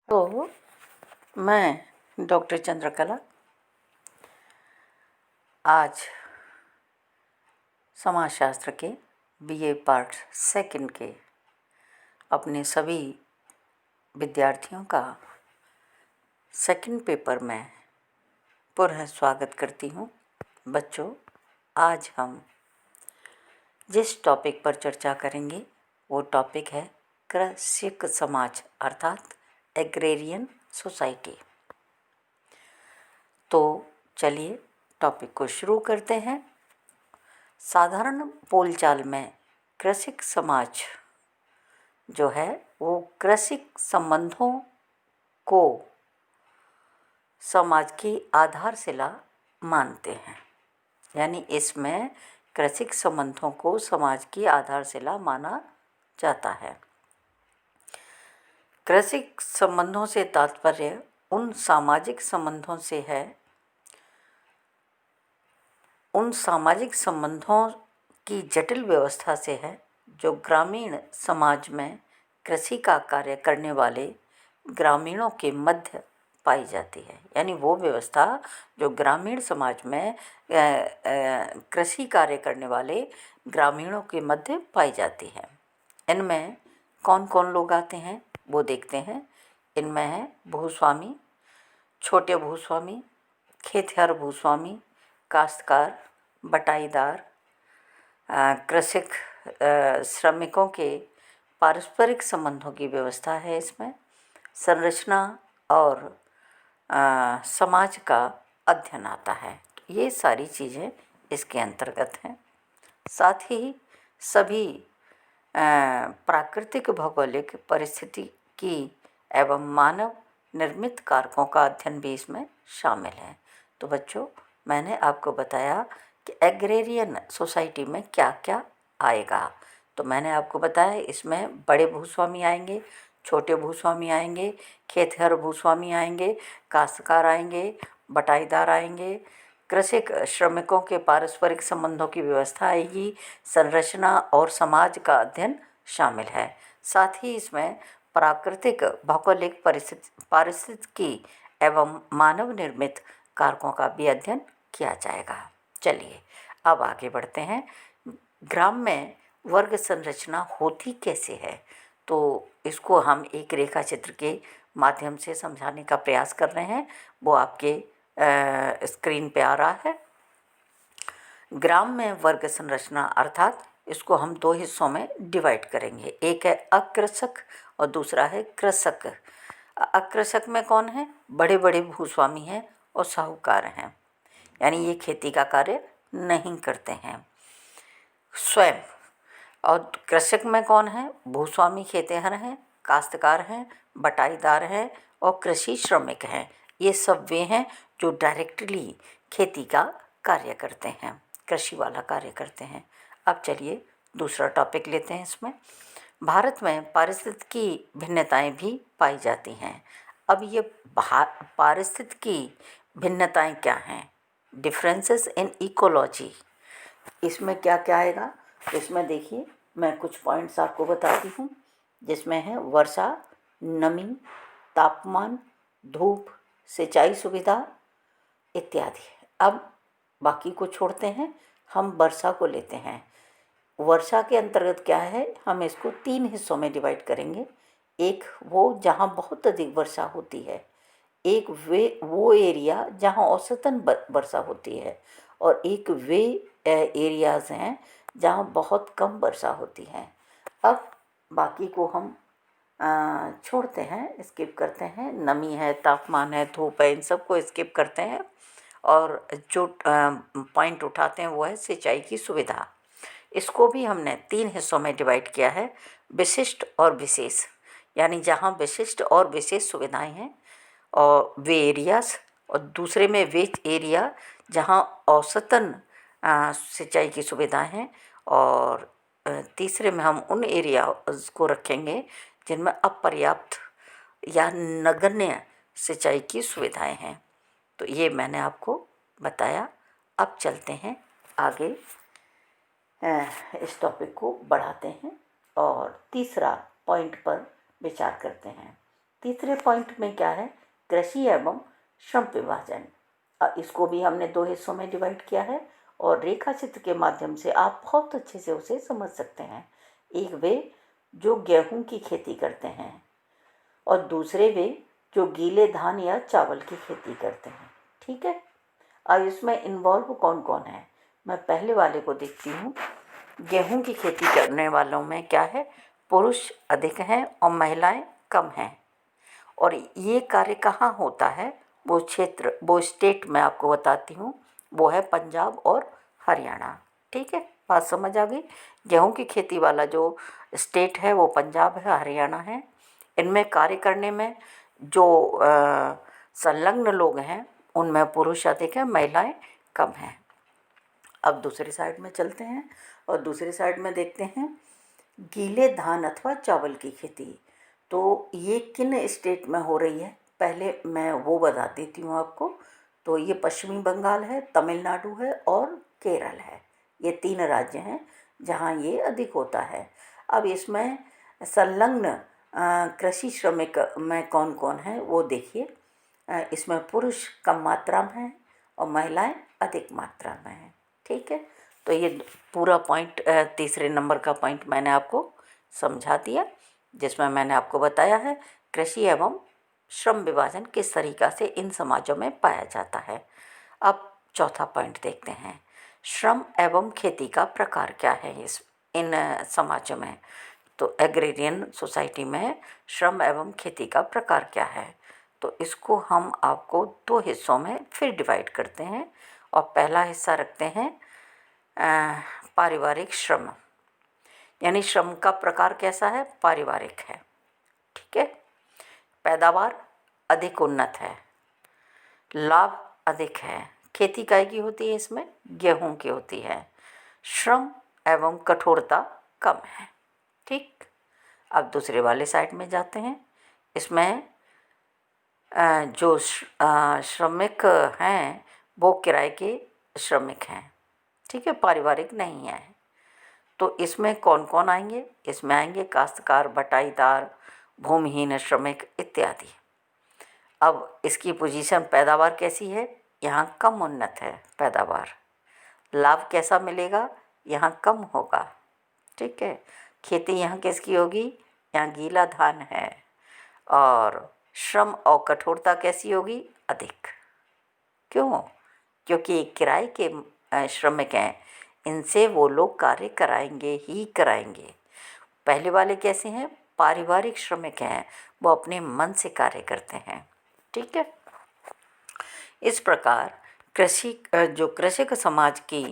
तो मैं डॉक्टर चंद्रकला आज समाजशास्त्र के बीए पार्ट सेकंड के अपने सभी विद्यार्थियों का सेकंड पेपर में पुनः स्वागत करती हूँ। बच्चों, आज हम जिस टॉपिक पर चर्चा करेंगे वो टॉपिक है कृषक समाज अर्थात एग्रेरियन सोसाइटी। तो चलिए टॉपिक को शुरू करते हैं। साधारण बोलचाल में कृषक समाज जो है वो कृषक संबंधों को समाज की आधारशिला मानते हैं, यानी इसमें कृषक संबंधों को समाज की आधारशिला माना जाता है। कृषक संबंधों से तात्पर्य उन सामाजिक संबंधों से है, उन सामाजिक संबंधों की जटिल व्यवस्था से है जो ग्रामीण समाज में कृषि का कार्य करने वाले ग्रामीणों के मध्य पाई जाती है। यानी वो व्यवस्था जो ग्रामीण समाज में कृषि कार्य करने वाले ग्रामीणों के मध्य पाई जाती है। इनमें कौन कौन लोग आते हैं वो देखते हैं। इनमें है भूस्वामी, छोटे भूस्वामी, खेतिहर भूस्वामी, काश्तकार, बटाईदार, कृषक, श्रमिकों के पारस्परिक संबंधों की व्यवस्था है। इसमें संरचना और समाज का अध्ययन आता है। ये सारी चीज़ें इसके अंतर्गत हैं। साथ ही सभी प्राकृतिक भौगोलिक परिस्थिति की एवं मानव निर्मित कारकों का अध्ययन भी इसमें शामिल है। तो बच्चों, मैंने आपको बताया कि एग्रेरियन सोसाइटी में क्या क्या आएगा। तो मैंने आपको बताया इसमें बड़े भूस्वामी आएंगे, छोटे भूस्वामी आएंगे, खेतिहर भूस्वामी आएंगे, काश्तकार आएंगे, बटाईदार आएंगे, कृषक श्रमिकों के पारस्परिक संबंधों की व्यवस्था आएगी, संरचना और समाज का अध्ययन शामिल है। साथ ही इसमें प्राकृतिक भौगोलिक पारिस्थितिकी एवं मानव निर्मित कारकों का भी अध्ययन किया जाएगा। चलिए अब आगे बढ़ते हैं। ग्राम में वर्ग संरचना होती कैसे है, तो इसको हम एक रेखा चित्र के माध्यम से समझाने का प्रयास कर रहे हैं। वो आपके स्क्रीन पे आ रहा है। ग्राम में वर्ग संरचना अर्थात इसको हम दो हिस्सों में डिवाइड करेंगे। एक है अकृषक और दूसरा है कृषक। अकृषक में कौन है? बड़े बड़े भूस्वामी हैं और साहूकार हैं, यानी ये खेती का कार्य नहीं करते हैं स्वयं। और कृषक में कौन है? भूस्वामी खेतिहर हैं, काश्तकार हैं, बटाईदार हैं और कृषि श्रमिक हैं। ये सब वे हैं जो डायरेक्टली खेती का कार्य करते हैं, कृषि वाला कार्य करते हैं। अब चलिए दूसरा टॉपिक लेते हैं। इसमें भारत में पारिस्थितिकी भिन्नताएं भी पाई जाती हैं। अब ये पारिस्थितिकी भिन्नताएं क्या हैं? डिफरेंसेस इन इकोलॉजी, इसमें क्या क्या आएगा? तो इसमें देखिए, मैं कुछ पॉइंट्स आपको बताती हूँ, जिसमें है वर्षा, नमी, तापमान, धूप, सिंचाई सुविधा इत्यादि। अब बाकी को छोड़ते हैं, हम वर्षा को लेते हैं। वर्षा के अंतर्गत क्या है, हम इसको 3 हिस्सों में डिवाइड करेंगे। एक वो जहाँ बहुत अधिक वर्षा होती है, एक वो एरिया जहाँ औसतन वर्षा होती है, और एक वे एरियाज़ हैं जहाँ बहुत कम वर्षा होती है। अब बाकी को हम छोड़ते हैं, स्किप करते हैं। नमी है, तापमान है, धूप है, इन सबको स्किप करते हैं और जो पॉइंट उठाते हैं वो है सिंचाई की सुविधा। इसको भी हमने 3 हिस्सों में डिवाइड किया है, विशिष्ट और विशेष। यानी जहाँ विशिष्ट और विशेष सुविधाएं हैं और वे एरियाज़, और दूसरे में वे एरिया जहाँ औसतन सिंचाई की सुविधाएं हैं, और तीसरे में हम उन एरिया को रखेंगे जिनमें अपर्याप्त या नगण्य सिंचाई की सुविधाएं हैं। तो ये मैंने आपको बताया। अब चलते हैं आगे, इस टॉपिक को बढ़ाते हैं और तीसरा पॉइंट पर विचार करते हैं। तीसरे पॉइंट में क्या है, कृषि एवं श्रम विभाजन। इसको भी हमने 2 हिस्सों में डिवाइड किया है और रेखा चित्र के माध्यम से आप बहुत अच्छे से उसे समझ सकते हैं। एक वे जो गेहूं की खेती करते हैं और दूसरे वे जो गीले धान या चावल की खेती करते हैं। ठीक है, अब इसमें इन्वॉल्व कौन कौन है, मैं पहले वाले को देखती हूँ। गेहूं की खेती करने वालों में क्या है, पुरुष अधिक हैं और महिलाएं कम हैं। और ये कार्य कहाँ होता है, वो क्षेत्र, वो स्टेट मैं आपको बताती हूँ, वो है पंजाब और हरियाणा। ठीक है, बात समझ आ गई। गेहूं की खेती वाला जो स्टेट है वो पंजाब है, हरियाणा है। इनमें कार्य करने में जो संलग्न लोग हैं उनमें पुरुष अधिक हैं, महिलाएं कम हैं। अब दूसरी साइड में चलते हैं और दूसरी साइड में देखते हैं गीले धान अथवा चावल की खेती। तो ये किन स्टेट में हो रही है, पहले मैं वो बता देती हूँ आपको। तो ये पश्चिमी बंगाल है, तमिलनाडु है और केरल है। ये 3 राज्य हैं जहाँ ये अधिक होता है। अब इसमें संलग्न कृषि श्रमिक में कौन कौन है वो देखिए। इसमें पुरुष कम मात्रा में हैं और महिलाएं अधिक मात्रा में हैं। ठीक है, तो ये पूरा पॉइंट, तीसरे नंबर का पॉइंट मैंने आपको समझा दिया, जिसमें मैंने आपको बताया है कृषि एवं श्रम विभाजन किस तरीक़ा से इन समाजों में पाया जाता है। अब चौथा पॉइंट देखते हैं, श्रम एवं खेती का प्रकार क्या है इन समाजों में। तो एग्रेरियन सोसाइटी में श्रम एवं खेती का प्रकार क्या है, तो इसको हम आपको 2 हिस्सों में फिर डिवाइड करते हैं। और पहला हिस्सा रखते हैं पारिवारिक श्रम, यानी श्रम का प्रकार कैसा है, पारिवारिक है। ठीक है, पैदावार अधिक उन्नत है, लाभ अधिक है। खेती काय की होती है, इसमें गेहूं की होती है। श्रम एवं कठोरता कम है। ठीक, अब दूसरे वाले साइड में जाते हैं। इसमें जो श्रमिक हैं वो किराए के श्रमिक हैं। ठीक है, पारिवारिक नहीं है। तो इसमें कौन कौन आएंगे, इसमें आएंगे काश्तकार, बटाईदार, भूमिहीन श्रमिक इत्यादि। अब इसकी पोजीशन, पैदावार कैसी है, यहाँ कम उन्नत है पैदावार। लाभ कैसा मिलेगा, यहाँ कम होगा। ठीक है, खेती यहाँ किसकी होगी, यहाँ गीला धान है। और श्रम और कठोरता कैसी होगी, अधिक। क्यों, क्योंकि किराए के श्रमिक हैं, इनसे वो लोग कार्य कराएंगे ही कराएंगे। पहले वाले कैसे हैं, पारिवारिक श्रमिक हैं, वो अपने मन से कार्य करते हैं। ठीक है, इस प्रकार जो कृषक समाज की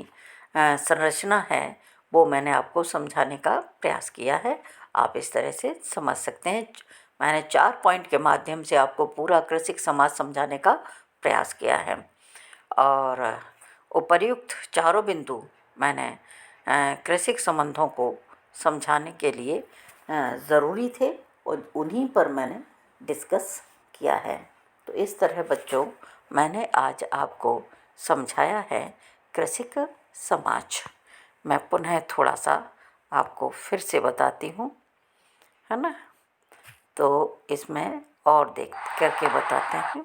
संरचना है वो मैंने आपको समझाने का प्रयास किया है। आप इस तरह से समझ सकते हैं। मैंने 4 पॉइंट के माध्यम से आपको पूरा कृषक समाज समझाने का प्रयास किया है और उपर्युक्त चारों बिंदु मैंने कृषक संबंधों को समझाने के लिए ज़रूरी थे और उन्हीं पर मैंने डिस्कस किया है। तो इस तरह बच्चों मैंने आज आपको समझाया है कृषक समाज। मैं पुनः थोड़ा सा आपको फिर से बताती हूँ, है ना। तो इसमें और देख करके बताते हैं।